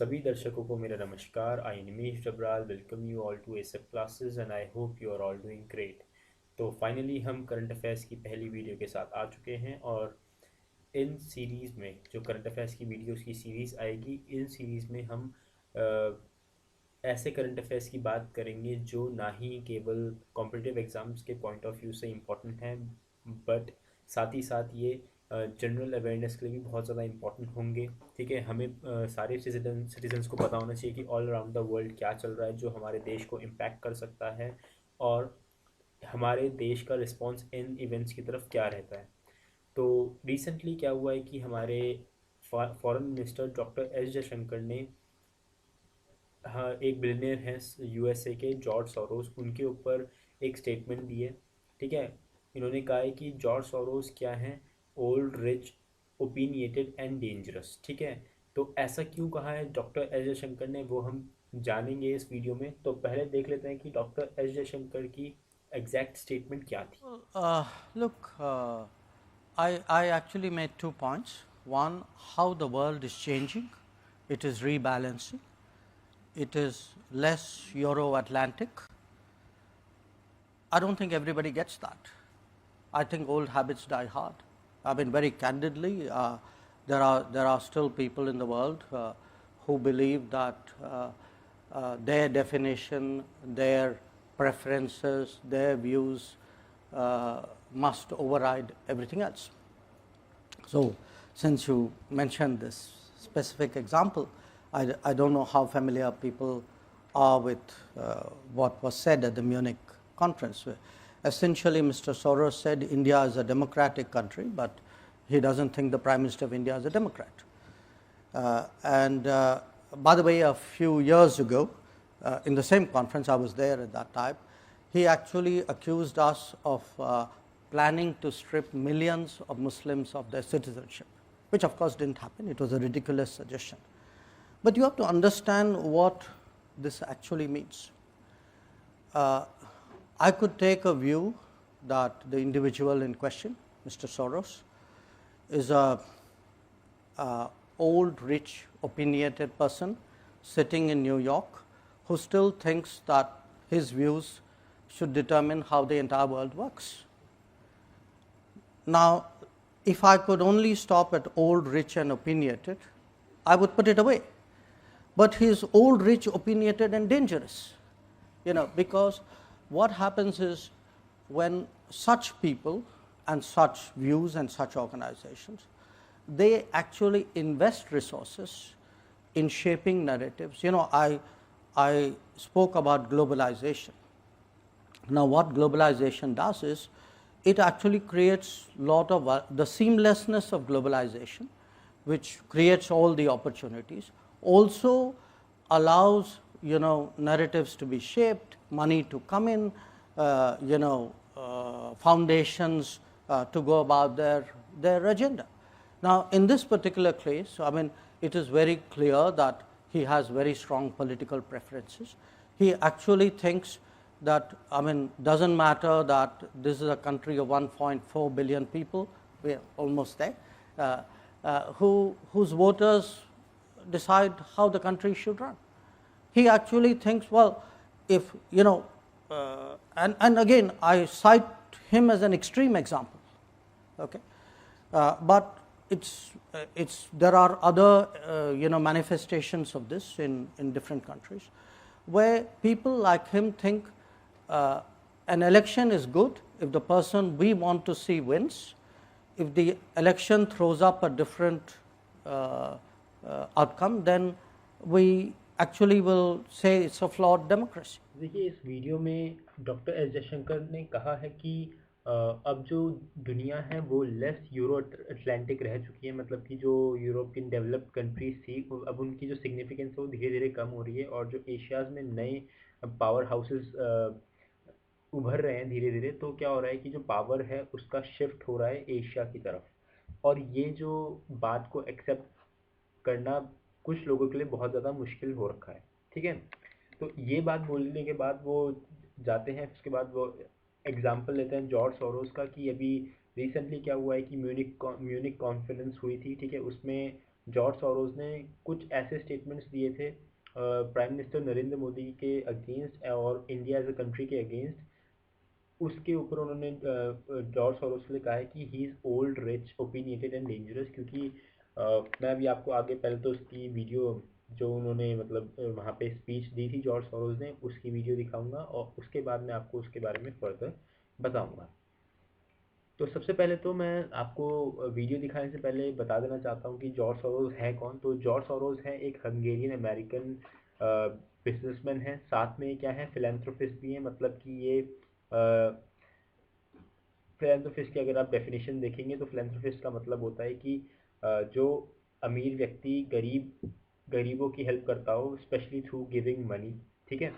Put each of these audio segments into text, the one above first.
सभी दर्शकों को मेरा नमस्कार। I Nimesh Dabral welcome you all to SF classes and I hope you are all doing great. तो फाइनली हम करंट अफेयर्स की पहली वीडियो के साथ आ चुके हैं और इन सीरीज़ में जो करंट अफेयर्स की वीडियोस की सीरीज़ आएगी, इन सीरीज़ में हम ऐसे करंट अफेयर्स की बात करेंगे जो ना ही केवल कॉम्पिटिटिव एग्ज़ाम्स के पॉइंट ऑफ व्यू से इम्पोर्टेंट हैं, बट साथ ही साथ ये जनरल अवेयरनेस के लिए भी बहुत ज़्यादा इम्पोर्टेंट होंगे। ठीक है, हमें सारे सिटीजन्स को पता होना चाहिए कि ऑल अराउंड द वर्ल्ड क्या चल रहा है जो हमारे देश को इम्पैक्ट कर सकता है और हमारे देश का रिस्पॉन्स इन इवेंट्स की तरफ क्या रहता है। तो रिसेंटली क्या हुआ है कि हमारे foreign minister doctor S Jaishankar ने, हाँ, एक बिलियनियर हैं यूएसए के जॉर्ज सोरोस, उनके ऊपर एक स्टेटमेंट दी है। ठीक है, इन्होंने कहा है कि जॉर्ज सोरोस क्या हैं, old rich opinionated and dangerous. ठीक है, तो ऐसा क्यों कहा है डॉक्टर एस जयशंकर ने, वो हम जानेंगे इस वीडियो में। तो पहले देख लेते हैं कि डॉक्टर एस जयशंकर की एग्जैक्ट स्टेटमेंट क्या थी। Well, look, I actually made 2 points. One, how the world is changing, it is rebalancing, it is less Euro Atlantic. I don't think everybody gets that. I think old habits die hard. I mean, very candidly, there are still people in the world who believe that their definition, their preferences, their views must override everything else. So, since you mentioned this specific example, I don't know how familiar people are with what was said at the Munich conference. Essentially, Mr. Soros said India is a democratic country, but he doesn't think the Prime Minister of India is a Democrat. And by the way, a few years ago, in the same conference, I was there at that time, he actually accused us of planning to strip millions of Muslims of their citizenship, which of course didn't happen. It was a ridiculous suggestion. But you have to understand what this actually means. I could take a view that the individual in question, Mr. Soros, is a old, rich, opinionated person sitting in New York who still thinks that his views should determine how the entire world works. Now, if I could only stop at old, rich and opinionated, I would put it away. But he is old, rich, opinionated and dangerous, because what happens is when such people and such views and such organizations, they actually invest resources in shaping narratives. I spoke about globalization. Now, what globalization does is it actually creates lot of the seamlessness of globalization, which creates all the opportunities, also allows narratives to be shaped, money to come in, foundations to go about their agenda. Now, in this particular case, I mean, it is very clear that he has very strong political preferences. He actually thinks that, I mean, doesn't matter that this is a country of 1.4 billion people, we are almost there, whose voters decide how the country should run. He actually thinks, well, if, and again, I cite him as an extreme example, okay? But there are other, manifestations of this in different countries, where people like him think an election is good if the person we want to see wins. If the election throws up a different outcome, then we actually will say it's a flawed democracy. देखिए, इस video में doctor S Jaishankar ने कहा है कि अब जो दुनिया है वो लेस यूरो अटलांटिक रह चुकी है। मतलब कि जो यूरोप की डेवलप्ड कंट्रीज थी, अब उनकी जो सिग्निफिकेंस है वो धीरे धीरे कम हो रही है और जो एशियाज़ में नए पावर हाउसेस उभर रहे हैं धीरे धीरे। तो क्या हो रहा है कि जो पावर है उसका शिफ्ट हो रहा है एशिया की तरफ, और ये जो बात को एक्सेप्ट करना कुछ लोगों के लिए बहुत ज़्यादा मुश्किल हो रखा है। ठीक है, तो ये बात बोलने के बाद वो जाते हैं, उसके बाद वो एग्जाम्पल लेते हैं जॉर्ज सोरोस का कि अभी रिसेंटली क्या हुआ है कि म्यूनिक म्यूनिक कॉन्फ्रेंस हुई थी। ठीक है, उसमें जॉर्ज सोरोस ने कुछ ऐसे स्टेटमेंट्स दिए थे प्राइम मिनिस्टर नरेंद्र मोदी के अगेंस्ट और इंडिया एज अ कंट्री के अगेंस्ट। उसके ऊपर उन्होंने जॉर्ज सोरोस ने कहा है कि he is old rich opinionated and dangerous, क्योंकि मैं अभी आपको आगे पहले तो उसकी वीडियो जो उन्होंने मतलब वहाँ पे स्पीच दी थी जॉर्ज सोरोस ने, उसकी वीडियो दिखाऊंगा और उसके बाद मैं आपको उसके बारे में फर्दर बताऊंगा। तो सबसे पहले तो मैं आपको वीडियो दिखाने से पहले बता देना चाहता हूँ कि जॉर्ज सोरोस है कौन। तो जॉर्ज सोरोस है एक हंगेरियन अमेरिकन बिजनेसमैन है, साथ में क्या है फिलेंथ्रोपिस्ट भी है। मतलब कि ये फिलेंथ्रोपिस्ट की अगर आप डेफिनेशन देखेंगे तो फिलेंथ्रोपिस्ट का मतलब होता है कि जो अमीर व्यक्ति गरीबों की हेल्प करता हो, स्पेशली थ्रू गिविंग मनी। ठीक है।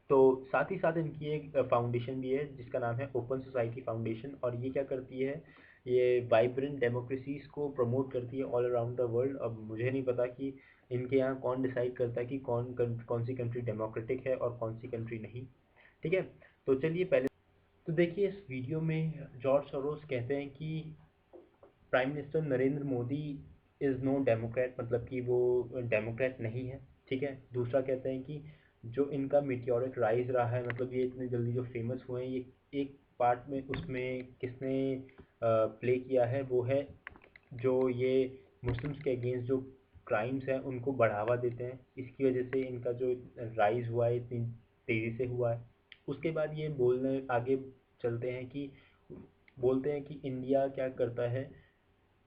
तो साथ ही साथ इनकी एक फाउंडेशन भी है जिसका नाम है ओपन सोसाइटी फाउंडेशन, और ये क्या करती है, ये वाइब्रेंट डेमोक्रेसीज को प्रमोट करती है ऑल अराउंड द वर्ल्ड। अब मुझे नहीं पता कि इनके यहाँ कौन डिसाइड करता है कि कौन सी कंट्री डेमोक्रेटिक है और कौन सी कंट्री नहीं। ठीक है। तो चलिए पहले तो देखिए इस वीडियो में जॉर्ज सोरोस कहते हैं कि prime minister Narendra Modi is no democrat, मतलब कि वो डेमोक्रेट नहीं है। ठीक है। दूसरा कहते हैं कि जो इनका मीटियोरिक राइज रहा है, मतलब ये इतने जल्दी जो फेमस हुए हैं, ये एक पार्ट में उसमें किसने प्ले किया है, वो है जो ये मुस्लिम्स के अगेंस्ट जो क्राइम्स हैं उनको बढ़ावा देते हैं, इसकी वजह से इनका जो राइज हुआ है इतनी तेज़ी से हुआ है। उसके बाद ये बोलने आगे चलते हैं कि बोलते हैं कि इंडिया क्या करता है,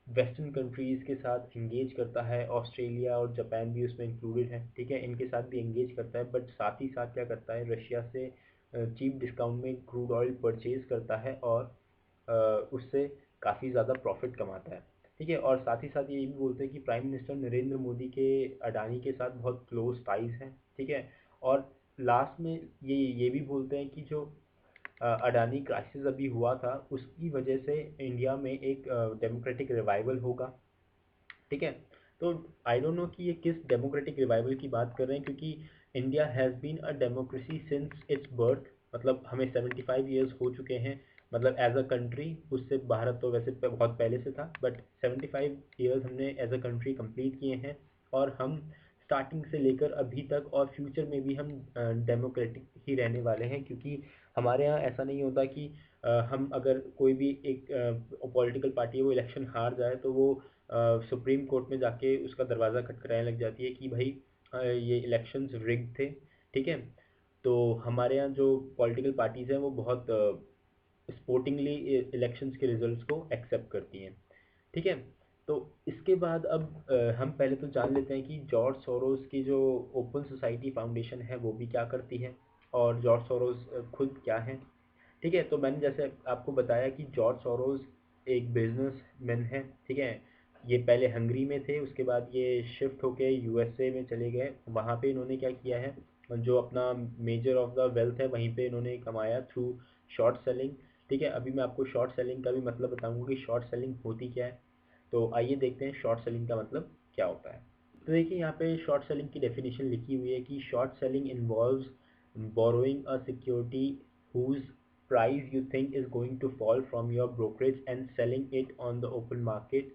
वेस्टर्न कंट्रीज़ के साथ इंगेज करता है, ऑस्ट्रेलिया और जापान भी उसमें इंक्लूडेड है। ठीक है। इनके साथ भी इंगेज करता है, बट साथ ही साथ क्या करता है, रशिया से चीप डिस्काउंट में क्रूड ऑयल परचेज करता है और उससे काफ़ी ज़्यादा प्रॉफिट कमाता है। ठीक है। और साथ ही साथ ये भी बोलते हैं कि प्राइम मिनिस्टर नरेंद्र मोदी के अडानी के साथ बहुत क्लोज टाइज हैं। ठीक है। और लास्ट में ये भी बोलते हैं कि जो अडानी क्राइसिस अभी हुआ था उसकी वजह से इंडिया में एक डेमोक्रेटिक रिवाइवल होगा। ठीक है। तो आई डोंट नो कि ये किस डेमोक्रेटिक रिवाइवल की बात कर रहे हैं, क्योंकि India has been a democracy since its birth, मतलब हमें 75 ईयर्स हो चुके हैं, मतलब एज अ कंट्री। उससे भारत तो वैसे बहुत पहले से था, बट 75 ईयर्स हमने एज अ कंट्री कंप्लीट किए हैं। और हम स्टार्टिंग से लेकर अभी तक और फ्यूचर में भी हम डेमोक्रेटिक ही रहने वाले हैं, क्योंकि हमारे यहाँ ऐसा नहीं होता कि हम अगर कोई भी एक पॉलिटिकल पार्टी है वो इलेक्शन हार जाए तो वो सुप्रीम कोर्ट में जाके उसका दरवाज़ा खटखटाने लग जाती है कि भाई ये इलेक्शंस रिग्ड थे। ठीक है। तो हमारे यहाँ जो पॉलिटिकल पार्टीज़ हैं वो बहुत स्पोर्टिंगली इलेक्शंस के रिजल्ट्स को एक्सेप्ट करती हैं। ठीक है। तो इसके बाद अब हम पहले तो जान लेते हैं कि जॉर्ज सोरोस की जो ओपन सोसाइटी फाउंडेशन है वो भी क्या करती है और जॉर्ज सोरोस खुद क्या है। ठीक है। तो मैंने जैसे आपको बताया कि जॉर्ज सोरोस एक बिजनेसमैन है। ठीक है। ये पहले हंगरी में थे, उसके बाद ये शिफ्ट होके यूएसए में चले गए। वहाँ पे इन्होंने क्या किया है, जो अपना मेजर ऑफ द वेल्थ है वहीं पे इन्होंने कमाया थ्रू शॉर्ट सेलिंग। ठीक है। अभी मैं आपको शॉर्ट सेलिंग का भी मतलब बताऊंगा कि शॉर्ट सेलिंग होती क्या है। तो आइए देखते हैं शॉर्ट सेलिंग का मतलब क्या होता है। तो देखिए यहाँ पे शॉर्ट सेलिंग की डेफिनेशन लिखी हुई है कि short selling involves borrowing a security whose price you think is going to fall from your brokerage and selling it on the open market.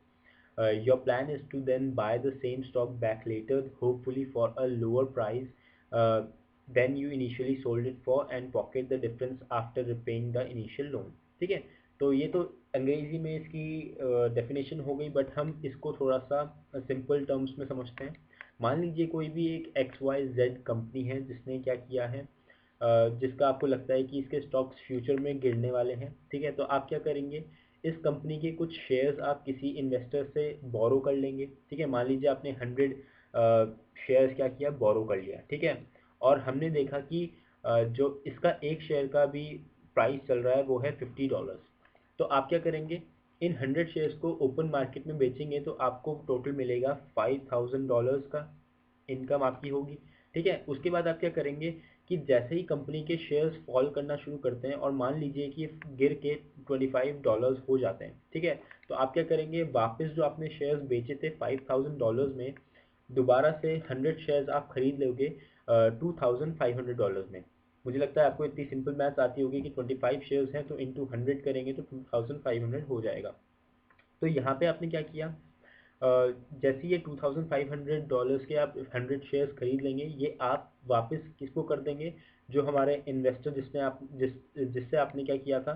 Your plan is to then buy the same stock back later, hopefully for a lower price uh, than you initially sold it for, and pocket the difference after repaying the initial loan. ठीक है। तो ये तो अंग्रेजी में इसकी definition हो गई, बट हम इसको थोड़ा सा सिंपल टर्म्स में समझते हैं। मान लीजिए कोई भी एक XYZ कंपनी है जिसने क्या किया है, जिसका आपको लगता है कि इसके स्टॉक्स फ्यूचर में गिरने वाले हैं। ठीक है। तो आप क्या करेंगे, इस कंपनी के कुछ शेयर्स आप किसी इन्वेस्टर से बोरो कर लेंगे। ठीक है। मान लीजिए आपने 100 शेयर्स क्या किया, बोरो कर लिया। ठीक है। और हमने देखा कि जो इसका एक शेयर का भी प्राइस चल रहा है वो है $50। तो आप क्या करेंगे, इन 100 शेयर्स को ओपन मार्केट में बेचेंगे तो आपको टोटल मिलेगा $5000 का इनकम आपकी होगी। ठीक है। उसके बाद आप क्या करेंगे कि जैसे ही कंपनी के शेयर्स फॉल करना शुरू करते हैं और मान लीजिए कि ये गिर के $25 हो जाते हैं। ठीक है। तो आप क्या करेंगे, वापस जो आपने शेयर्स बेचे थे $5000 में, दोबारा से 100 शेयर्स आप खरीद लोगे $2500 में। मुझे लगता है आपको इतनी सिंपल मैथ्स आती होगी कि 25 शेयर्स हैं तो इंटू 100 करेंगे तो 2500 हो जाएगा। तो यहाँ पे आपने क्या किया, जैसे ये $2500 के आप 100 शेयर्स खरीद लेंगे, ये आप वापस किसको कर देंगे, जो हमारे इन्वेस्टर जिससे आपने क्या किया था,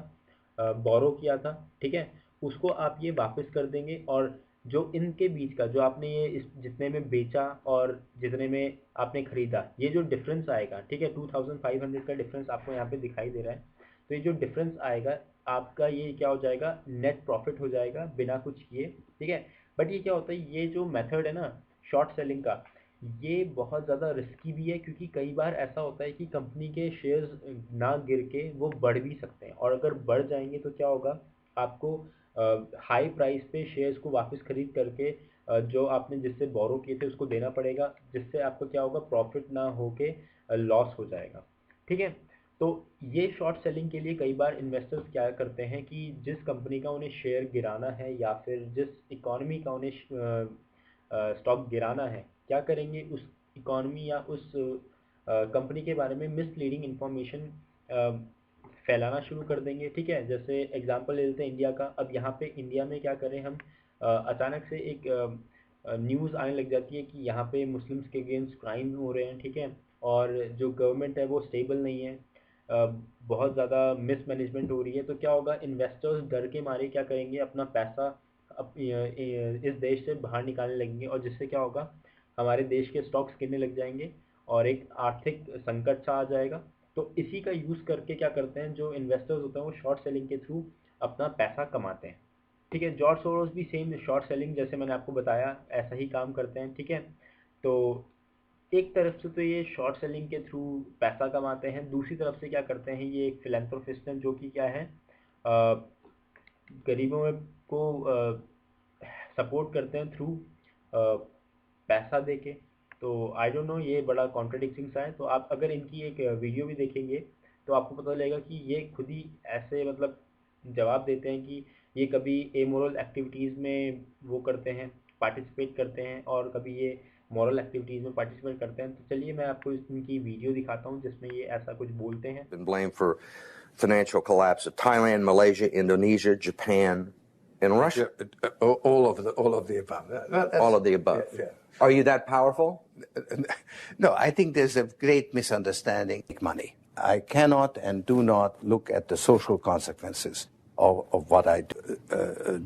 बोरो किया था, ठीक है, उसको आप ये वापस कर देंगे। और जो इनके बीच का जो आपने ये इस जितने में बेचा और जितने में आपने खरीदा, ये जो डिफरेंस आएगा, ठीक है, 2500 का डिफरेंस आपको यहाँ पे दिखाई दे रहा है। तो ये जो डिफरेंस आएगा आपका, ये क्या हो जाएगा, नेट प्रॉफिट हो जाएगा बिना कुछ किए, ठीक है। बट ये क्या होता है, ये जो मेथड है ना शॉर्ट सेलिंग का, ये बहुत ज़्यादा रिस्की भी है, क्योंकि कई बार ऐसा होता है कि कंपनी के शेयर्स ना गिर के वो बढ़ भी सकते हैं, और अगर बढ़ जाएंगे तो क्या होगा, आपको हाई प्राइस पे शेयर्स को वापस खरीद करके जो आपने जिससे बोरो किए थे उसको देना पड़ेगा, जिससे आपको क्या होगा, प्रॉफिट ना होके लॉस हो जाएगा, ठीक है। तो ये शॉर्ट सेलिंग के लिए कई बार इन्वेस्टर्स क्या करते हैं कि जिस कंपनी का उन्हें शेयर गिराना है या फिर जिस इकॉनमी का उन्हें स्टॉक गिराना है, क्या करेंगे, उस इकॉनमी या उस कंपनी के बारे में मिसलीडिंग इंफॉर्मेशन फैलाना शुरू कर देंगे, ठीक है। जैसे एग्जांपल ले लेते हैं इंडिया का। अब यहाँ पे इंडिया में क्या करें हम, अचानक से एक न्यूज़ आने लग जाती है कि यहाँ पे मुस्लिम्स के अगेंस्ट क्राइम हो रहे हैं, ठीक है, और जो गवर्नमेंट है वो स्टेबल नहीं है, अ, बहुत ज़्यादा मिसमैनेजमेंट हो रही है। तो क्या होगा, इन्वेस्टर्स डर के मारे क्या करेंगे, अपना पैसा इस देश से बाहर निकालने लगेंगे, और जिससे क्या होगा, हमारे देश के स्टॉक्स गिरने लग जाएंगे और एक आर्थिक संकट सा आ जाएगा। तो इसी का यूज़ करके क्या करते हैं जो इन्वेस्टर्स होते हैं, वो शॉर्ट सेलिंग के थ्रू अपना पैसा कमाते हैं, ठीक है। जॉर्ज सोरोस भी सेम शॉर्ट सेलिंग, जैसे मैंने आपको बताया, ऐसा ही काम करते हैं, ठीक है। तो एक तरफ से तो ये शॉर्ट सेलिंग के थ्रू पैसा कमाते हैं, दूसरी तरफ से क्या करते हैं, ये एक फिलेंथ्रोपिस्ट हैं जो कि क्या है, गरीबों को सपोर्ट करते हैं थ्रू पैसा देके। तो आई डोंट नो, ये बड़ा कॉन्ट्रडिक्टिंग सा है। तो आप अगर इनकी एक वीडियो भी देखेंगे तो आपको पता लगेगा कि ये खुद ही ऐसे मतलब जवाब देते हैं कि ये कभी एमोरल एक्टिविटीज़ में वो करते हैं, पार्टिसिपेट करते हैं, और कभी ये मॉरल एक्टिविटीज़ में पार्टिसिपेट करते हैं। तो चलिए मैं आपको इनकी वीडियो दिखाता हूँ जिसमें ये ऐसा कुछ बोलते हैं। Been blamed for financial collapse of Thailand, Malaysia, Indonesia, Japan, and Russia. All of the above. All of the above. Yeah. Are you that powerful? No, I think there's a great misunderstanding. Money. I cannot and do not look at the social consequences of what I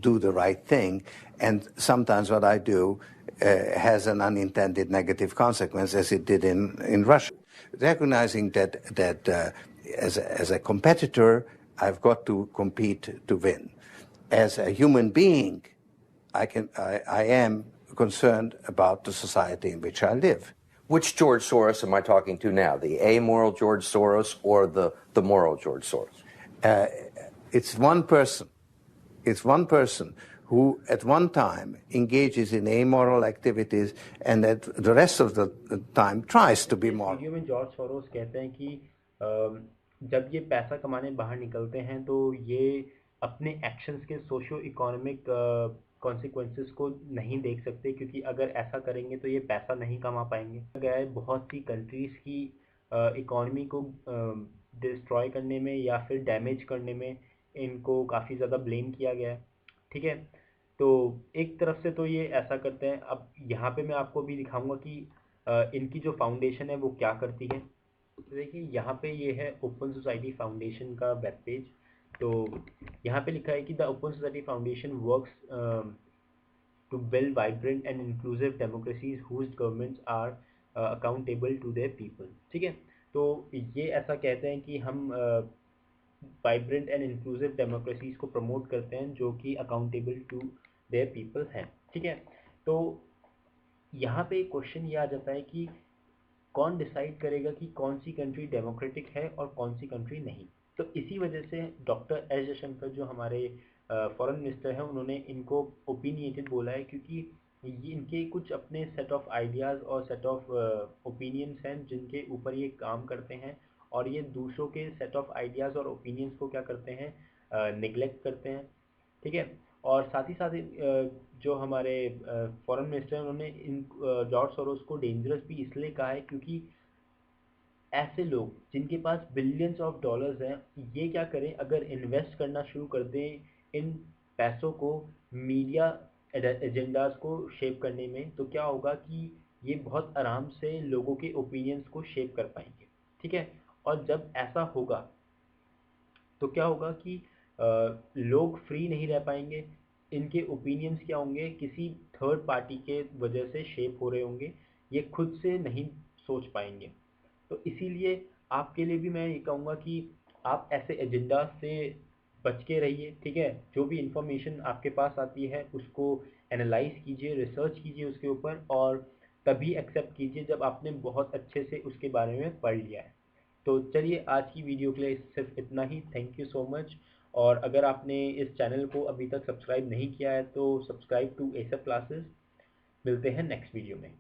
do the right thing, and sometimes what I do has an unintended negative consequence, as it did in Russia. Recognizing that as a competitor, I've got to compete to win. As a human being, I am concerned about the society in which I live. Which George Soros am I talking to now? The amoral George Soros or the moral George Soros? It's one person. It's one person who at one time engages in amoral activities and at the rest of the time tries to be moral. Video में George Soros कहते हैं कि जब ये पैसा कमाने बाहर निकलते हैं तो ये अपने एक्शंस के सोशो इकोनॉमिक कॉन्सिक्वेंसेस को नहीं देख सकते, क्योंकि अगर ऐसा करेंगे तो ये पैसा नहीं कमा पाएंगे। गया है बहुत सी कंट्रीज़ की इकॉनमी को डिस्ट्रॉय करने में या फिर डैमेज करने में इनको काफ़ी ज़्यादा ब्लेम किया गया है, ठीक है। तो एक तरफ से तो ये ऐसा करते हैं। अब यहाँ पे मैं आपको भी दिखाऊंगा कि इनकी जो फाउंडेशन है वो क्या करती है। तो देखिए यहाँ पे ये है ओपन सोसाइटी फाउंडेशन का वेब पेज। तो यहाँ पे लिखा है कि the open society foundation works to build vibrant and inclusive democracies whose governments are accountable to their people, ठीक है। तो ये ऐसा कहते हैं कि हम वाइब्रेंट एंड इंक्लूसिव डेमोक्रेसीज को प्रमोट करते हैं जो कि अकाउंटेबल टू देयर पीपल हैं, ठीक है। तो यहाँ पे एक क्वेश्चन ये आ जाता है कि कौन डिसाइड करेगा कि कौन सी कंट्री डेमोक्रेटिक है और कौन सी कंट्री नहीं। तो इसी वजह से डॉक्टर एस जयशंकर जो हमारे फॉरेन मिनिस्टर हैं, उन्होंने इनको ओपिनियटेड बोला है, क्योंकि ये इनके कुछ अपने सेट ऑफ आइडियाज़ और सेट ऑफ ओपिनियंस हैं जिनके ऊपर ये काम करते हैं, और ये दूसरों के सेट ऑफ आइडियाज़ और ओपिनियंस को क्या करते हैं, निगलेक्ट करते हैं, ठीक है। और साथ ही साथ जो हमारे फॉरेन मिनिस्टर हैं, उन्होंने इन जॉर्ज सोरोस को डेंजरस भी इसलिए कहा है क्योंकि ऐसे लोग जिनके पास बिलियंस ऑफ डॉलर्स हैं, ये क्या करें, अगर इन्वेस्ट करना शुरू कर दें इन पैसों को मीडिया एजेंडाज को शेप करने में, तो क्या होगा कि ये बहुत आराम से लोगों के ओपिनियंस को शेप कर पाएंगे, ठीक है। और जब ऐसा होगा तो क्या होगा कि लोग फ्री नहीं रह पाएंगे, इनके ओपिनियंस क्या होंगे, किसी थर्ड पार्टी के वजह से शेप हो रहे होंगे, ये खुद से नहीं सोच पाएंगे। तो इसीलिए आपके लिए भी मैं ये कहूँगा कि आप ऐसे एजेंडा से बच के रहिए, ठीक है। जो भी इंफॉर्मेशन आपके पास आती है उसको एनालाइज कीजिए, रिसर्च कीजिए उसके ऊपर, और तभी एक्सेप्ट कीजिए जब आपने बहुत अच्छे से उसके बारे में पढ़ लिया है। तो चलिए आज की वीडियो के लिए सिर्फ इतना ही। Thank you so much. और अगर आपने इस चैनल को अभी तक सब्सक्राइब नहीं किया है तो सब्सक्राइब टू एसएफ क्लासेस। मिलते हैं नेक्स्ट वीडियो में।